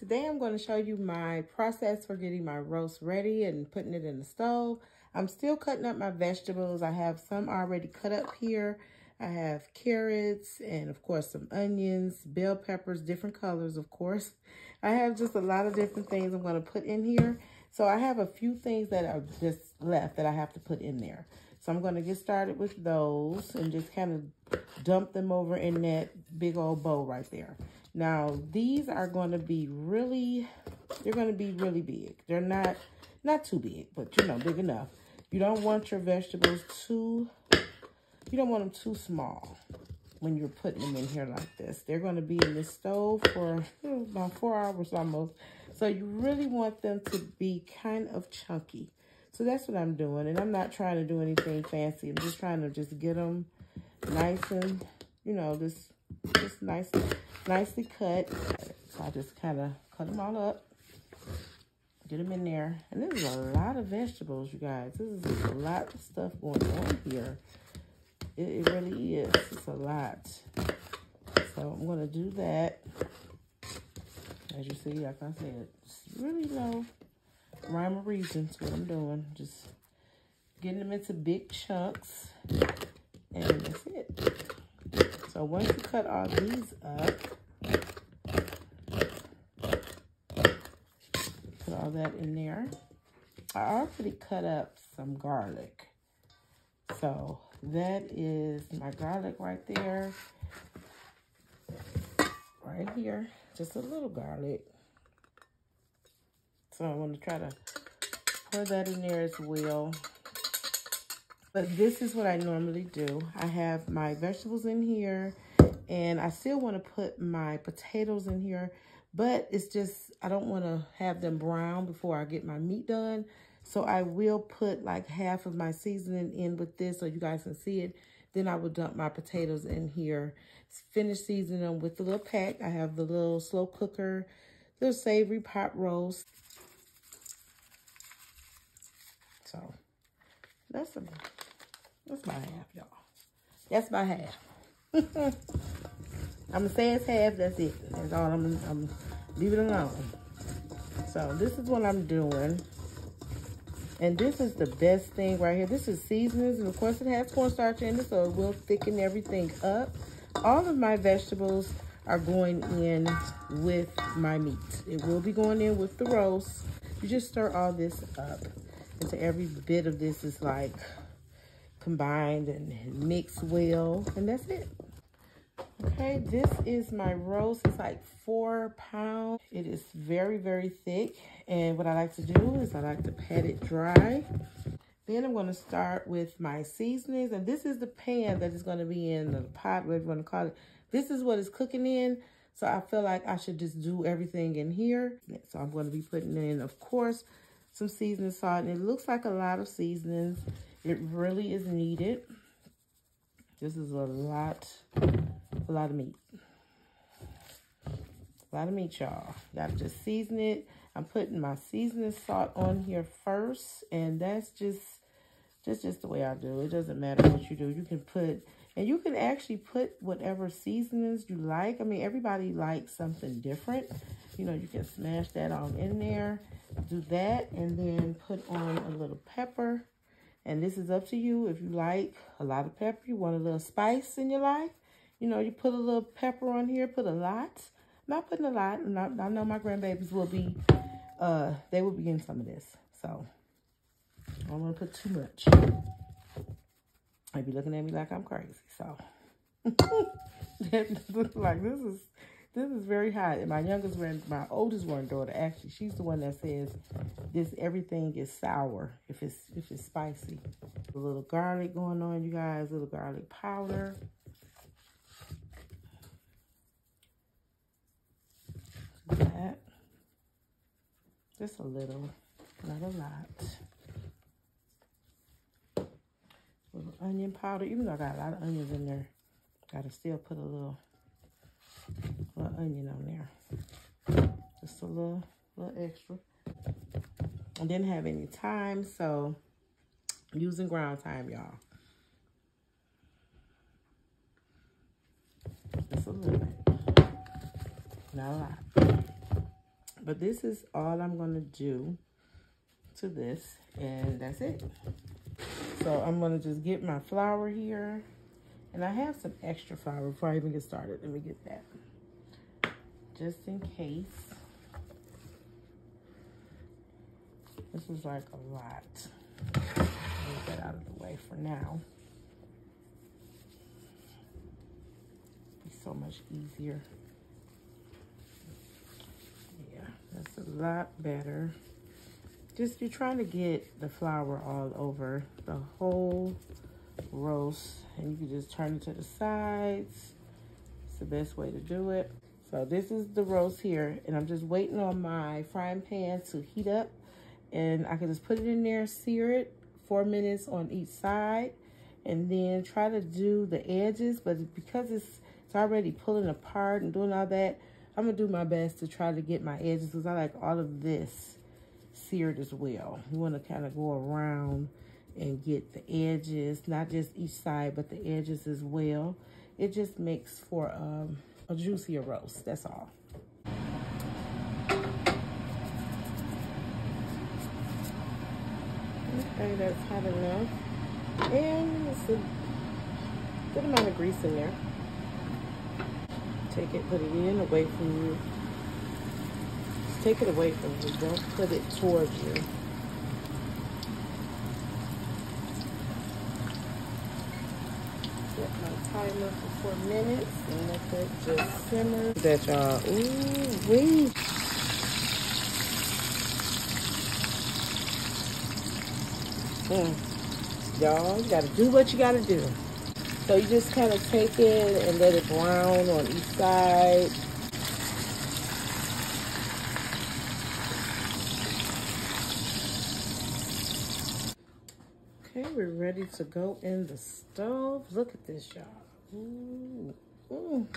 today I'm going to show you my process for getting my roast ready and putting it in the stove. I'm still cutting up my vegetables. I have some already cut up here. I have carrots and of course some onions, bell peppers, different colors of course. I have just a lot of different things I'm going to put in here. So I have a few things that are just left that I have to put in there. So I'm going to get started with those and just kind of dump them over in that big old bowl right there. Now, these are going to be really, they're going to be really big. They're not too big, but you know, big enough. You don't want your vegetables you don't want them too small when you're putting them in here like this. They're going to be in this stove for about 4 hours almost. So you really want them to be kind of chunky. So that's what I'm doing. And I'm not trying to do anything fancy. I'm just trying to just get them nice and, you know, just nicely cut. So I just kind of cut them all up. Get them in there. And this is a lot of vegetables, you guys. This is a lot of stuff going on here. It really is. It's a lot. So I'm going to do that. As you see, like I said, it's really low rhyme or reason to what I'm doing. Just getting them into big chunks. And that's it. So once you cut all these up, put all that in there. I already cut up some garlic. So that is my garlic right there. Right here. Just a little garlic. So I want to try to pour that in there as well. But this is what I normally do. I have my vegetables in here. And I still want to put my potatoes in here. But it's just, I don't want to have them brown before I get my meat done. So I will put like half of my seasoning in with this so you guys can see it. Then I will dump my potatoes in here. Finish seasoning them with the little pack. I have the little slow cooker, little savory pot roast. So that's my half, y'all. That's my half. I'm gonna say it's half. That's it. That's all. I'm leave it alone. So this is what I'm doing. And this is the best thing right here. This is seasonings, and of course it has cornstarch in it, so it will thicken everything up. All of my vegetables are going in with my meat. It will be going in with the roast. You just stir all this up until every bit of this is like combined and mixed well, and that's it. Okay, this is my roast. It's like 4 pounds. It is very, very thick. And what I like to do is I like to pat it dry. Then I'm going to start with my seasonings. And this is the pan that is going to be in the pot, whatever you want to call it. This is what it's cooking in. So I feel like I should just do everything in here. So I'm going to be putting in, of course, some seasoning salt. And it looks like a lot of seasonings. It really is needed. This is a lot of meat. A lot of meat, y'all. Gotta just season it. I'm putting my seasoning salt on here first, and that's just the way I do it. It doesn't matter what you do. You can put, and you can actually put whatever seasonings you like. I mean, everybody likes something different. You know, you can smash that on in there. Do that, and then put on a little pepper. And this is up to you. If you like a lot of pepper, you want a little spice in your life, you know, you put a little pepper on here, put a lot. I'm not putting a lot. I know my grandbabies will be, they will be getting some of this. So, I don't want to put too much. They be looking at me like I'm crazy. So, like this is very hot. And my oldest granddaughter, actually, she's the one that says everything is sour if it's spicy. A little garlic going on, you guys. A little garlic powder. That. Just a little, not a lot. A little onion powder. Even though I got a lot of onions in there, gotta still put a little onion on there. Just a little extra. I didn't have any thyme, so I'm using ground thyme, y'all. Just a little bit. Not a lot. But this is all I'm gonna do to this, and that's it. So I'm gonna just get my flour here, and I have some extra flour before I even get started. Let me get that, just in case. This is like a lot. Move that out of the way for now. Be so much easier. Yeah, that's a lot better. Just you're trying to get the flour all over the whole roast, and you can just turn it to the sides. It's the best way to do it. So this is the roast here, and I'm just waiting on my frying pan to heat up, and I can just put it in there, sear it 4 minutes on each side, and then try to do the edges. But because it's already pulling apart and doing all that, I'm gonna do my best to try to get my edges, because I like all of this seared as well. You want to kind of go around and get the edges, not just each side, but the edges as well. It just makes for a juicier roast, that's all. Okay, that's hot enough. And it's a good amount of grease in there. Take it, put it in, away from you. Take it away from you, don't put it towards you. Set my timer for 4 minutes and let that just simmer. That y'all, ooh wee. Y'all, you gotta do what you gotta do. So you just kind of take it and let it brown on each side. Okay, we're ready to go in the stove. Look at this, y'all. Ooh.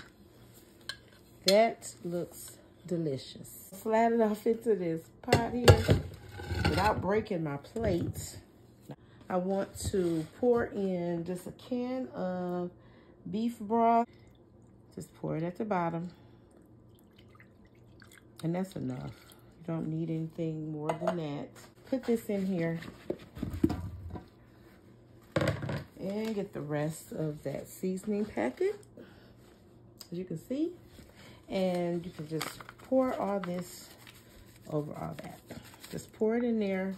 That looks delicious. Slide it off into this pot here without breaking my plate. I want to pour in just a can of beef broth. Just pour it at the bottom. And that's enough. You don't need anything more than that. Put this in here. And get the rest of that seasoning packet, as you can see. And you can just pour all this over all that. Just pour it in there.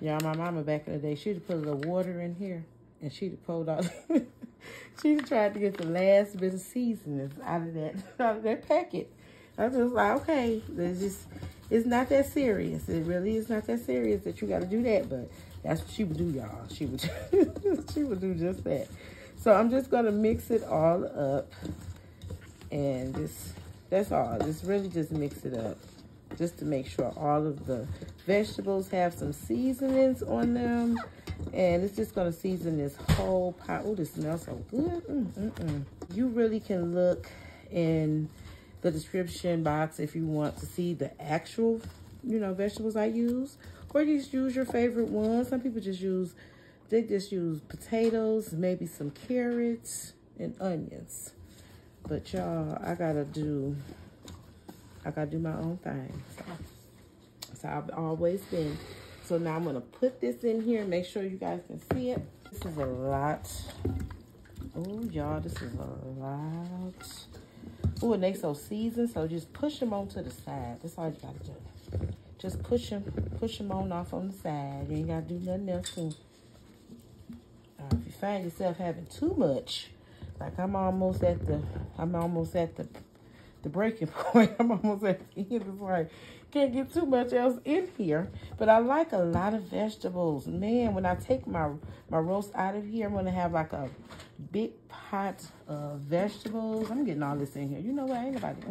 Y'all, my mama back in the day, she'd put a little water in here, and she'd have pulled out. She tried to get the last bit of seasonings out of that packet. I was just like, okay, it's not that serious. It really is not that serious that you got to do that, but that's what she would do, y'all. She would she would do just that. So I'm just gonna mix it all up, and that's all. Just really just mix it up, just to make sure all of the vegetables have some seasonings on them. And it's just gonna season this whole pot. Oh, this smells so good. You really can look in the description box if you want to see the actual, vegetables I use. Or you just use your favorite ones. Some people just use potatoes, maybe some carrots and onions. But y'all, I gotta do my own thing. So I've always been. So now I'm gonna put this in here and make sure you guys can see it. This is a lot. Oh, y'all, this is a lot. Oh, and they so seasoned, so just push them onto the side. That's all you gotta do. Just push them on off on the side. You ain't gotta do nothing else to. If you find yourself having too much, like I'm almost at the breaking point. I'm almost at the end. It's like, can't get too much else in here. But I like a lot of vegetables. Man, when I take my roast out of here, I'm gonna have like a big pot of vegetables. I'm getting all this in here. You know what? Ain't nobody.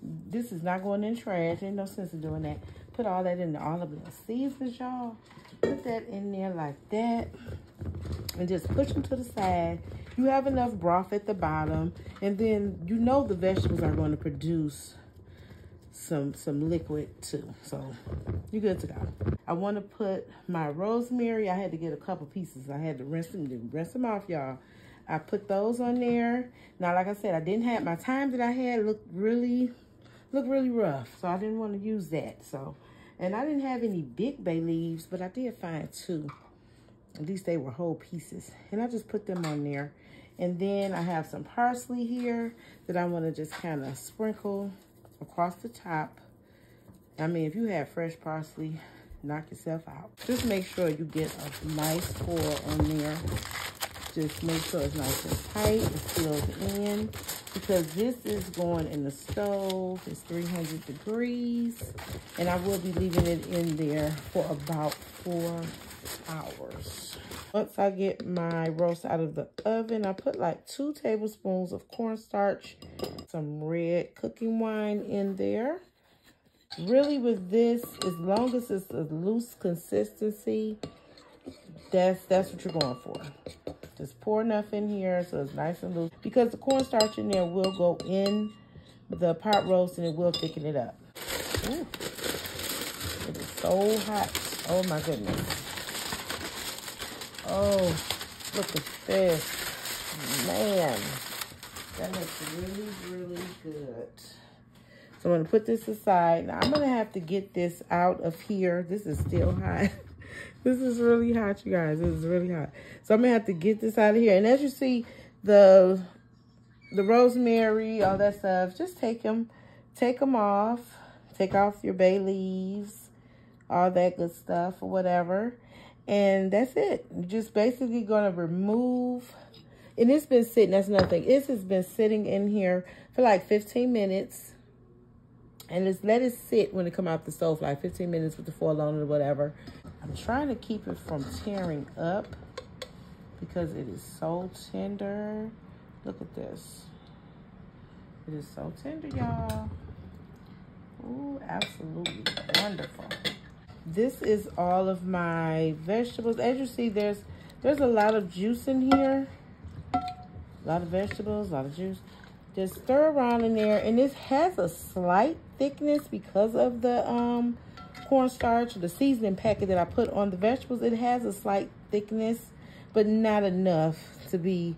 This is not going in trash. Ain't no sense in doing that. Put all that in there. All of the seasons, y'all. Put that in there like that. And just push them to the side. You have enough broth at the bottom. And then the vegetables are going to produce some liquid too. So you're good to go. I want to put my rosemary. I had to get a couple pieces. I had to rinse them off, y'all. I put those on there. Now, like I said, I didn't have my time that I had looked really look really rough. So I didn't want to use that. So, and I didn't have any big bay leaves, but I did find 2. At least they were whole pieces. And I just put them on there. And then I have some parsley here that I want to just kind of sprinkle across the top. I mean, if you have fresh parsley, knock yourself out. Just make sure you get a nice pour on there. Just make sure it's nice and tight, it's filled in, because this is going in the stove. It's 300 degrees, and I will be leaving it in there for about 4 hours. Once I get my roast out of the oven, I put like 2 tablespoons of cornstarch, some red cooking wine in there. Really with this, as long as it's a loose consistency, that's what you're going for. Just pour enough in here so it's nice and loose, because the cornstarch in there will go in the pot roast and it will thicken it up. Ooh, it is so hot. Oh my goodness. Oh, look at this. Man, that looks really, really good. So I'm going to put this aside. Now I'm going to have to get this out of here. This is still hot. This is really hot, you guys. This is really hot. So I'm going to have to get this out of here. And as you see, the rosemary, all that stuff, just take them off. Take off your bay leaves, all that good stuff or whatever. And that's it. You're just basically going to remove. And it's been sitting, that's another thing. This has been sitting in here for like 15 minutes. And just let it sit when it come out the stove, like 15 minutes with the foil on it or whatever. I'm trying to keep it from tearing up because it is so tender. Look at this. It is so tender, y'all. Ooh, absolutely wonderful. This is all of my vegetables. As you see, there's a lot of juice in here. A lot of vegetables, a lot of juice. Just stir around in there, and this has a slight thickness because of the cornstarch, the seasoning packet that I put on the vegetables. It has a slight thickness, but not enough to be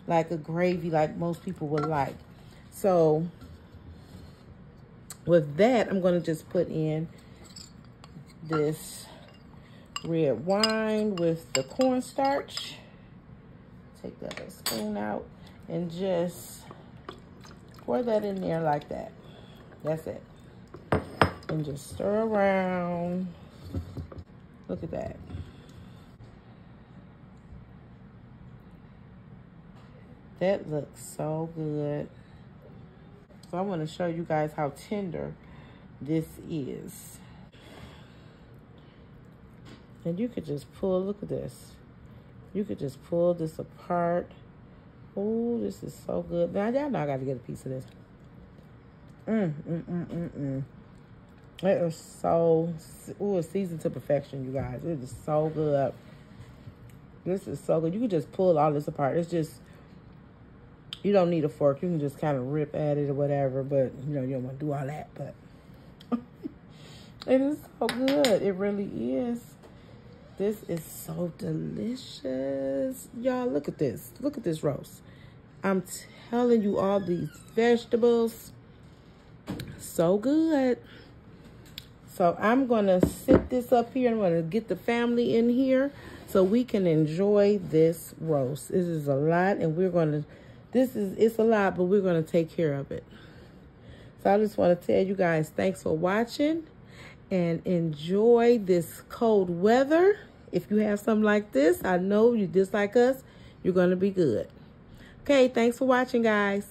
like a gravy like most people would like. So with that, I'm going to just put in this red wine with the cornstarch. Take that little spoon out and just pour that in there like that. That's it. And just stir around. Look at that. That looks so good. So I want to show you guys how tender this is. And you could just pull, look at this. You could just pull this apart. Oh, this is so good. Now, y'all know I got to get a piece of this. It is so, ooh, it's seasoned to perfection, you guys. It is so good. This is so good. You can just pull all this apart. It's just, you don't need a fork. You can just kind of rip at it or whatever. But, you know, you don't want to do all that. But it is so good. It really is. This is so delicious. Y'all, look at this. Look at this roast. I'm telling you, all these vegetables, so good. So I'm going to sit this up here. I'm going to get the family in here so we can enjoy this roast. This is a lot, and we're going to, it's a lot, but we're going to take care of it. So I just want to tell you guys, thanks for watching. And enjoy this cold weather. If you have something like this, I know you just like us, you're going to be good. Okay, thanks for watching, guys.